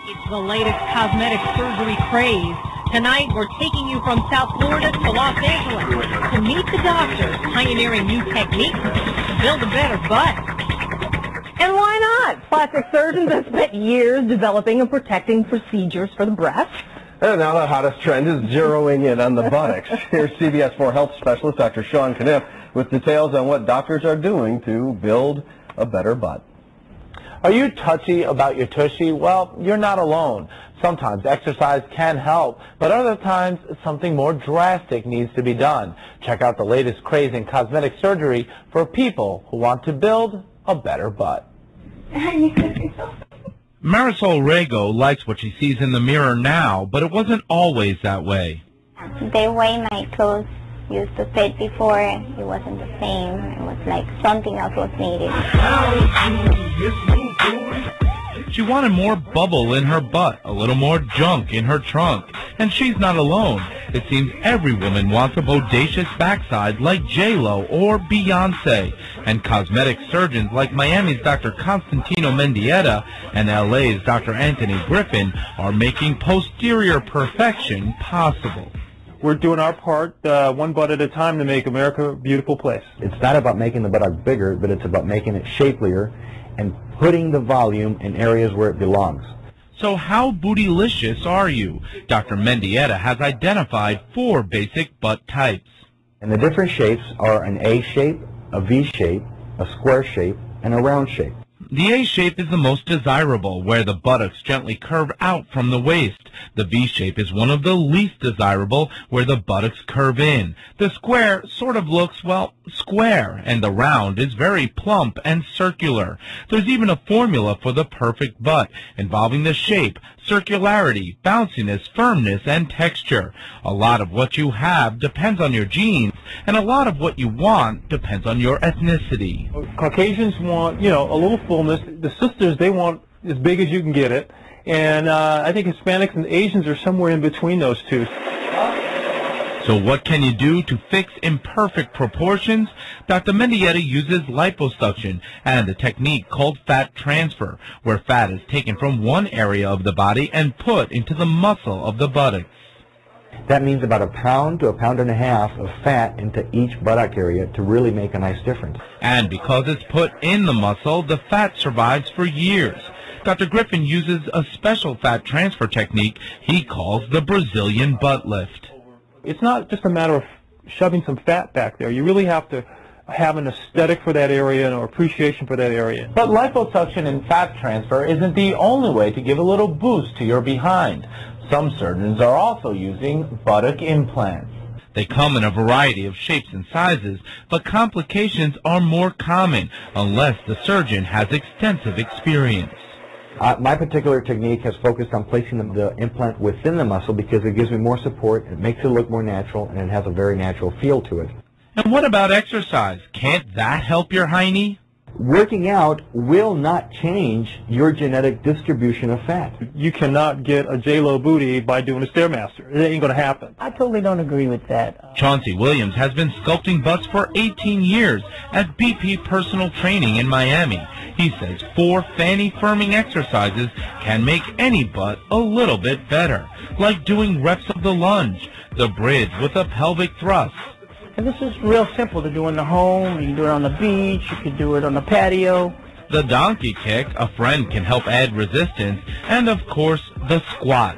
It's the latest cosmetic surgery craze. Tonight, we're taking you from South Florida to Los Angeles to meet the doctors pioneering new techniques to build a better butt. And why not? Plastic surgeons have spent years developing and protecting procedures for the breast. And now the hottest trend is zeroing in on the buttocks. Here's CBS 4 health specialist Dr. Sean Kniff with details on what doctors are doing to build a better butt. Are you touchy about your tushy? Well, you're not alone. Sometimes exercise can help, but other times something more drastic needs to be done. Check out the latest craze in cosmetic surgery for people who want to build a better butt. Marisol Rego likes what she sees in the mirror now, but it wasn't always that way. The way my clothes used to fit before, it wasn't the same. It was like something else was needed. She wanted more bubble in her butt, a little more junk in her trunk. And she's not alone. It seems every woman wants a bodacious backside like J-Lo or Beyonce. And cosmetic surgeons like Miami's Dr. Constantino Mendieta and LA's Dr. Anthony Griffin are making posterior perfection possible. We're doing our part, one butt at a time, to make America a beautiful place. It's not about making the buttock bigger, but it's about making it shapelier and putting the volume in areas where it belongs. So how bootylicious are you? Dr. Mendieta has identified 4 basic butt types. And the different shapes are an A shape, a V shape, a square shape, and a round shape. The A shape is the most desirable, where the buttocks gently curve out from the waist. The V shape is one of the least desirable, where the buttocks curve in. The square sort of looks, well, square, and the round is very plump and circular. There's even a formula for the perfect butt, involving the shape, circularity, bounciness, firmness, and texture. A lot of what you have depends on your genes, and a lot of what you want depends on your ethnicity. Caucasians want, a little fullness. The sisters, they want as big as you can get it. And I think Hispanics and Asians are somewhere in between those two. So what can you do to fix imperfect proportions? Dr. Mendieta uses liposuction and a technique called fat transfer, where fat is taken from one area of the body and put into the muscle of the buttocks. That means about 1 pound to 1.5 pounds of fat into each buttock area to really make a nice difference. And because it's put in the muscle, the fat survives for years. Dr. Griffin uses a special fat transfer technique he calls the Brazilian butt lift. It's not just a matter of shoving some fat back there. You really have to have an aesthetic for that area and an appreciation for that area. But liposuction and fat transfer isn't the only way to give a little boost to your behind. Some surgeons are also using buttock implants. They come in a variety of shapes and sizes, but complications are more common unless the surgeon has extensive experience. My particular technique has focused on placing the implant within the muscle because it gives me more support, it makes it look more natural, and it has a very natural feel to it. And what about exercise? Can't that help your hiney? Working out will not change your genetic distribution of fat. You cannot get a J-Lo booty by doing a Stairmaster. It ain't going to happen. I totally don't agree with that. Chauncey Williams has been sculpting butts for 18 years at BP Personal Training in Miami. He says 4 fanny firming exercises can make any butt a little bit better, like doing reps of the lunge, the bridge with a pelvic thrust. And this is real simple to do in the home. You can do it on the beach. You can do it on the patio. The donkey kick, a friend can help add resistance, and of course, the squat.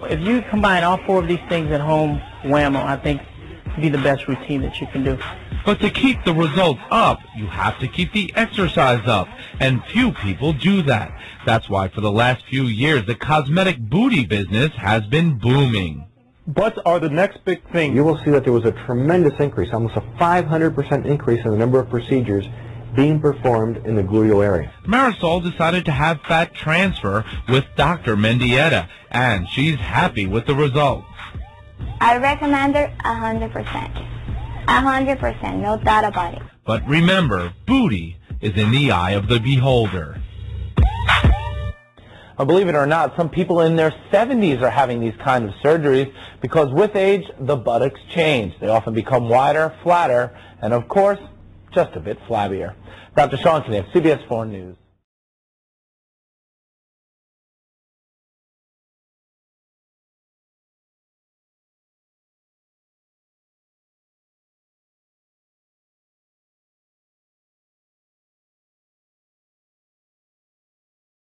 If you combine all 4 of these things at home, whammo, I think it'd be the best routine that you can do. But to keep the results up, you have to keep the exercise up, and few people do that. That's why for the last few years, the cosmetic booty business has been booming. Butts are the next big thing. You will see that there was a tremendous increase, almost a 500% increase in the number of procedures being performed in the gluteal area. Marisol decided to have fat transfer with Dr. Mendieta, and she's happy with the results. I recommend it 100%. 100%, no doubt about it. But remember, booty is in the eye of the beholder. Believe it or not, some people in their 70s are having these kind of surgeries because with age, the buttocks change. They often become wider, flatter, and of course, just a bit flabbier. Dr. Sean Kniff, CBS 4 News.